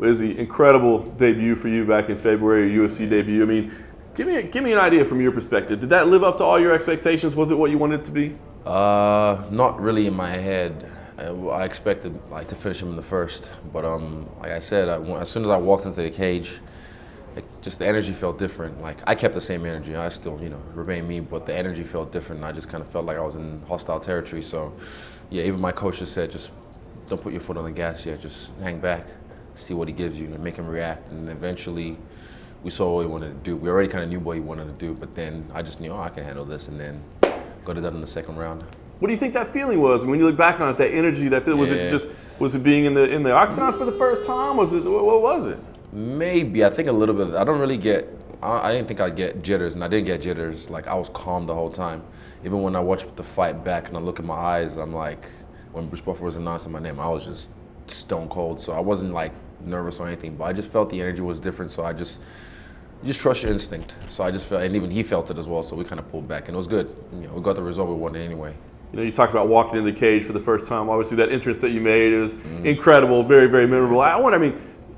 Izzy, incredible debut for you back in February, your UFC debut. I mean, give me an idea from your perspective. Did that live up to all your expectations? Was it what you wanted it to be? Not really in my head. I expected to finish him in the first, but like I said, as soon as I walked into the cage, just the energy felt different. Like I kept the same energy. I still, remain me, but the energy felt different. I just kind of felt like I was in hostile territory. So, yeah, even my coach just said, just don't put your foot on the gas yet. Just hang back, see what he gives you, and make him react. And eventually, we saw what he wanted to do. We already kind of knew what he wanted to do, but then I just knew, I can handle this, and then got it done in the second round. What do you think that feeling was when you look back on it? That energy, that feeling, was it being in the octagon for the first time? Was it, what was it? Maybe, I think a little bit. I didn't think I'd get jitters, and I didn't get jitters. Like I was calm the whole time. Even when I watched the fight back and I look in my eyes, I'm like, when Bruce Buffer was announcing my name, I was just stone cold. So I wasn't like nervous or anything, but I just felt the energy was different. So you just trust your instinct. So I just felt, and even he felt it as well. So we kind of pulled back, and it was good. We got the result we wanted anyway. You talked about walking into the cage for the first time. Obviously, that entrance that you made is incredible, very, very memorable.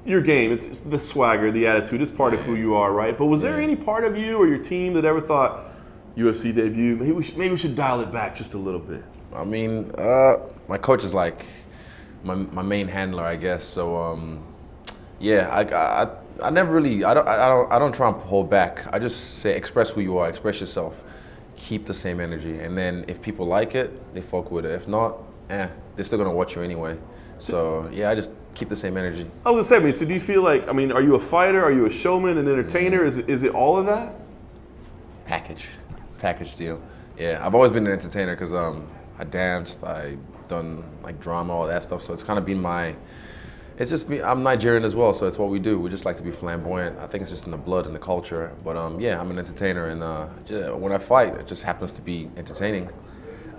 Your game, it's the swagger, the attitude, it's part of who you are, right? But was there any part of you or your team that ever thought, UFC debut, maybe we should dial it back just a little bit? I mean, my coach is like my main handler, I guess. So, yeah, I never really, I don't try and hold back. I just say express who you are, express yourself. Keep the same energy, and then if people like it, they fuck with it. If not, they're still gonna watch you anyway. So yeah, I just keep the same energy. I was gonna say, so do you feel like, are you a fighter? Are you a showman, an entertainer? Is it all of that? Package deal. Yeah, I've always been an entertainer because I danced, I done like drama, all that stuff. So it's kind of been it's just me. I'm Nigerian as well, so it's what we do. We just like to be flamboyant. I think it's just in the blood and the culture. But yeah, I'm an entertainer, and when I fight, it just happens to be entertaining.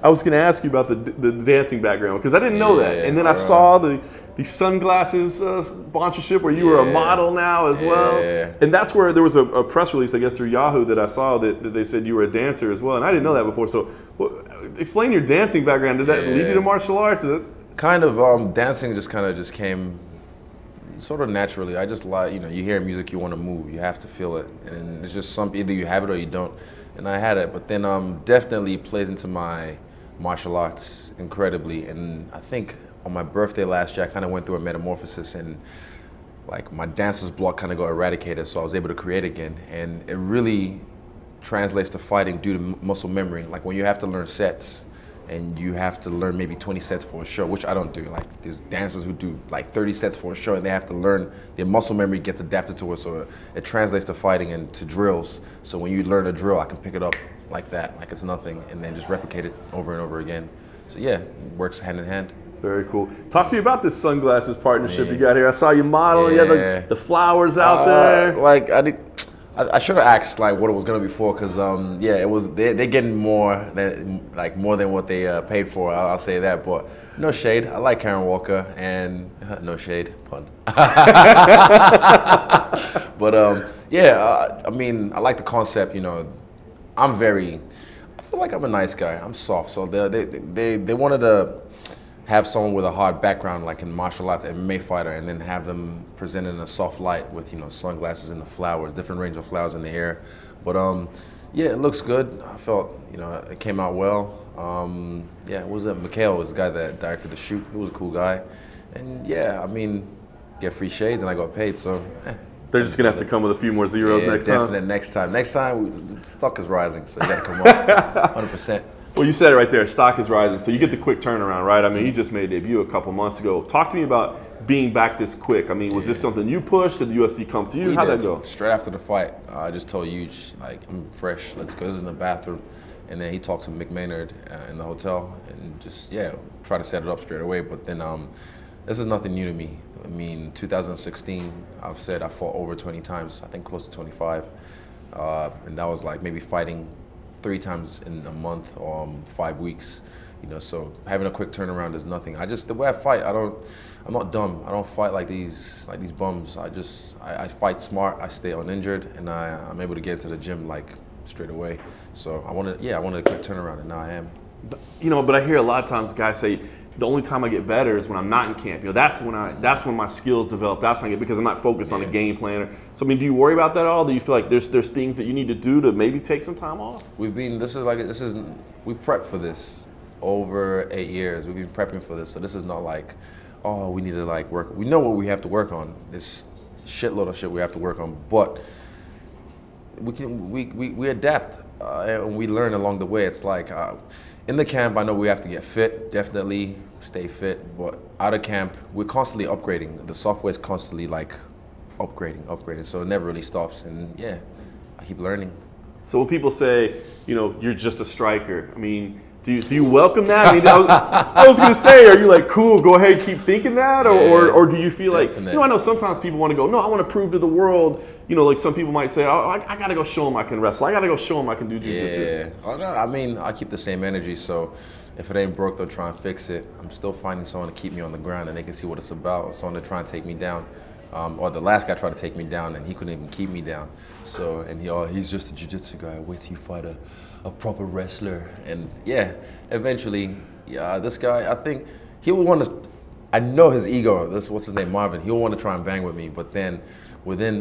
I was going to ask you about the dancing background because I didn't know that, and then I saw the sunglasses sponsorship where you were a model now as well, and that's where there was a press release, I guess, through Yahoo that I saw that they said you were a dancer as well, and I didn't know that before. So, explain your dancing background. Did that lead you to martial arts? Kind of. Dancing just came sort of naturally. I just like, you hear music, you want to move, you have to feel it, and it's just something, either you have it or you don't, and I had it. But then definitely plays into my martial arts incredibly, and I think on my birthday last year I kind of went through a metamorphosis, and like my dancer's block kind of got eradicated, so I was able to create again, and it really translates to fighting due to muscle memory. Like when you have to learn sets, and you have to learn maybe 20 sets for a show, which I don't do. Like there's dancers who do like 30 sets for a show, and they have to learn, their muscle memory gets adapted to it, so it translates to fighting and to drills. So when you learn a drill, I can pick it up like that, like it's nothing, and then just replicate it over and over again. So yeah, it works hand in hand. Very cool. Talk to me about this sunglasses partnership you got here. I saw you model, you had the flowers out there. Like I should have asked like what it was gonna be for, because yeah, it was they're getting more than what they paid for. I'll say that, but no shade. I like Karen Walker, and no shade, pun. But yeah, I mean, I like the concept. I feel like I'm a nice guy. I'm soft, so they wanted to have someone with a hard background, like in martial arts, MMA fighter, and then have them presented in a soft light with sunglasses and the flowers, different range of flowers in the hair. But yeah, it looks good. I felt it came out well. Yeah, what was it? Mikhail was the guy that directed the shoot. He was a cool guy, and yeah, I mean, get free shades, and I got paid. So they're just gonna have to come with a few more zeros next time. Definitely next time, stock is rising, so you gotta come up 100%. Well, you said it right there, stock is rising, so you get the quick turnaround, right? I mean, you just made a debut a couple months ago. Talk to me about being back this quick. I mean, was this something you pushed? Did the UFC come to you? How'd that go? Straight after the fight, I just told Huge, like, I'm fresh, let's go. This is in the bathroom. And then he talked to Mick Maynard in the hotel, and just, yeah, try to set it up straight away. But then this is nothing new to me. I mean, 2016, I've said I fought over 20 times, I think close to 25. And that was like maybe fighting 3 times in a month or 5 weeks, so having a quick turnaround is nothing. The way I fight, I'm not dumb. I don't fight like these bums. I fight smart, I stay uninjured, and I'm able to get into the gym like straight away. So I wanted a quick turnaround, and now I am. But I hear a lot of times guys say, the only time I get better is when I'm not in camp. That's when my skills develop. That's when I get, because I'm not focused on a game plan. So I mean, do you worry about that at all? Do you feel like there's things that you need to do to maybe take some time off? We prepped for this over 8 years. We've been prepping for this, so this is not like, oh, we need to like work. We know what we have to work on. This shitload of shit we have to work on, but we adapt and we learn along the way. It's like in the camp, I know we have to get fit, definitely stay fit, but out of camp, we're constantly upgrading. The software is constantly like upgrading, so it never really stops. And yeah, I keep learning. So when people say, you're just a striker, I mean, do you welcome that? I mean, I was going to say, are you like, cool, go ahead, keep thinking that? Or do you feel like, I know sometimes people want to go, no, I want to prove to the world, like some people might say, oh, I got to go show them I can wrestle. I got to go show them I can do jiu-jitsu. Yeah, I mean, I keep the same energy, so if it ain't broke, they'll try and fix it. I'm still finding someone to keep me on the ground and they can see what it's about, or someone to try and take me down. Or the last guy tried to take me down and he couldn't even keep me down. So, and he's just a jiu-jitsu guy. Wait till you fight a proper wrestler. And yeah, eventually, this guy, I think he will want to, I know his ego, what's his name, Marvin, he'll want to try and bang with me, but then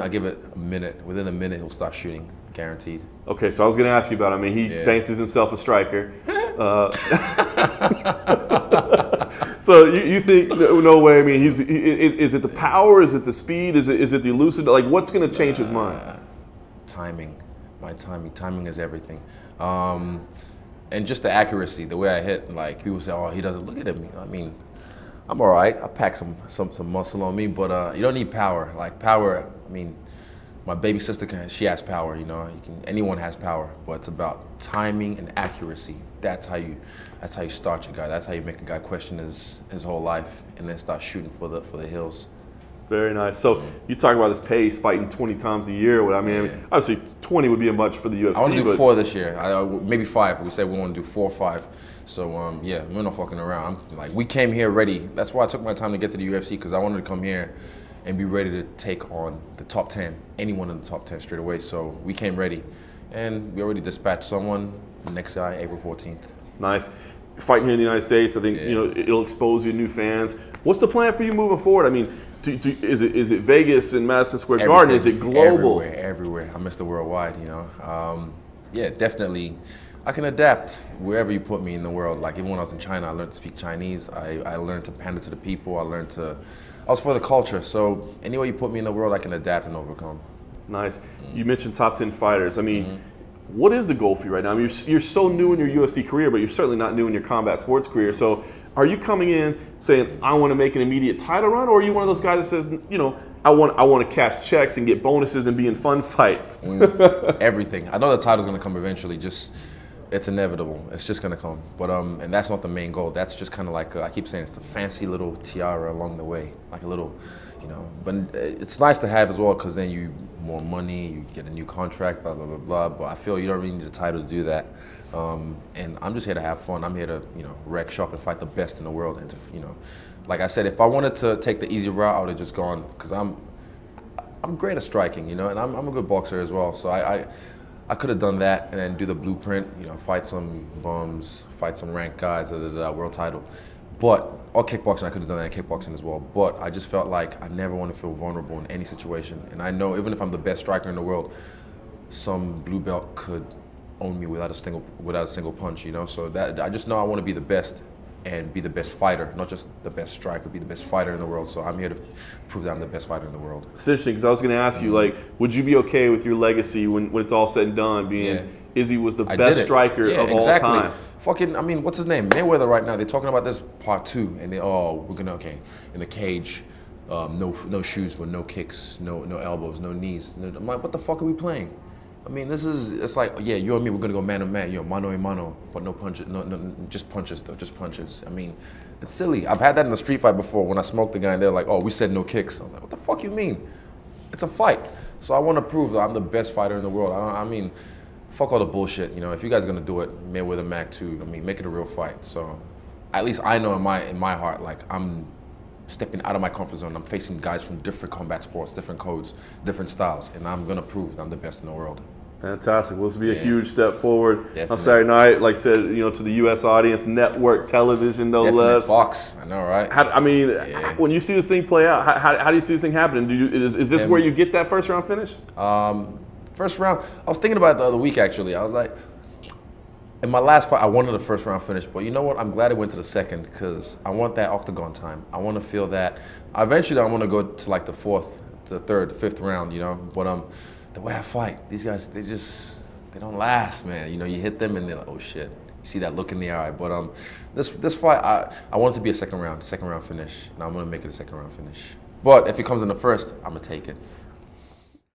I give it a minute, within a minute he'll start shooting, guaranteed. Okay, so I was going to ask you about him. I mean, he fancies himself a striker. So you think, no way, I mean, is it the power, is it the speed, is it the elusive, like what's going to change his mind? Timing, timing is everything. And just the accuracy, the way I hit, like people say, oh, he doesn't look at him. I mean, I'm all right, I pack some muscle on me, but you don't need power. Like power, I mean, my baby sister, she has power, anyone has power, but it's about timing and accuracy. That's how you start your guy. That's how you make a guy question his whole life and then start shooting for the hills. Very nice. So you talk about this pace, fighting 20 times a year. I mean, obviously 20 would be a much for the UFC. I want to do 4 this year, maybe 5. We said we want to do 4 or 5. So yeah, we're not fucking around. We came here ready. That's why I took my time to get to the UFC, because I wanted to come here and be ready to take on the top 10, anyone in the top 10 straight away. So we came ready, and we already dispatched someone. The next guy, April 14th. Nice. Fighting here in the United States, I think it'll expose you to new fans. What's the plan for you moving forward? I mean, is it Vegas and Madison Square Garden? Is it global? Everywhere. I'm Mr. Worldwide. Yeah, definitely. I can adapt wherever you put me in the world. Like even when I was in China, I learned to speak Chinese. I learned to pander to the people. I was for the culture. So anywhere you put me in the world, I can adapt and overcome. Nice. You mentioned top 10 fighters. I mean, what is the goal for you right now? I mean, you're so new in your UFC career, but you're certainly not new in your combat sports career. So are you coming in saying, I want to make an immediate title run, or are you one of those guys that says, I want to cash checks and get bonuses and be in fun fights? Everything. I know the title's going to come eventually. It's inevitable. It's just going to come. But and that's not the main goal. That's just kind of like, I keep saying, it's a fancy little tiara along the way, like a little, But it's nice to have as well, because then you more money, you get a new contract, blah, blah, blah, blah. But I feel you don't really need a title to do that. And I'm just here to have fun. I'm here to, wreck shop and fight the best in the world. And to, like I said, if I wanted to take the easy route, I would have just gone, because I'm great at striking, and I'm a good boxer as well. So I could have done that and then do the blueprint, fight some bums, fight some ranked guys, world title. Or kickboxing, I could have done that in kickboxing as well. But I just felt like I never want to feel vulnerable in any situation. And I know even if I'm the best striker in the world, some blue belt could own me without a single punch, So that I just know I want to be the best and be the best fighter, not just the best striker, be the best fighter in the world. So I'm here to prove that I'm the best fighter in the world. It's interesting, because I was going to ask you, like, would you be okay with your legacy when it's all said and done, being Izzy was the best striker of all time? Fucking, I mean, what's his name? Mayweather right now, they're talking about this part 2, and we're gonna, in the cage, no shoes, but no kicks, no elbows, no knees. I'm like, what the fuck are we playing? I mean, it's like, yeah, you and me, we're gonna go man to man, mano a mano, but no punches, no, just punches though, just punches. I mean, it's silly. I've had that in a street fight before when I smoked the guy and they're like, oh, we said no kicks. I was like, what the fuck you mean? It's a fight. So I want to prove that I'm the best fighter in the world. I mean, fuck all the bullshit. If you guys are gonna do it, Mayweather, Mac 2, I mean, make it a real fight. So at least I know in my heart, like, I'm stepping out of my comfort zone. I'm facing guys from different combat sports, different codes, different styles, and I'm gonna prove that I'm the best in the world. Fantastic. Well, this will be a huge step forward Definitely. on Saturday night. Like I said, you know, to the U.S. audience, network television, no less. Fox, I know, right? When you see this thing play out, how do you see this thing happening? Is this where you get that first round finish? First round, I was thinking about it the other week, actually. I was like, in my last fight, I wanted the first round finish, but you know what? I'm glad it went to the second because I want that octagon time. I want to feel that. Eventually, I want to go to like the fourth, the third, fifth round, you know? But the way I fight, these guys, they don't last, man. You know, you hit them and they're like, oh shit. You see that look in the eye. But this fight, I want it to be a second round finish, and I'm gonna make it a second round finish. But if it comes in the first, I'm gonna take it.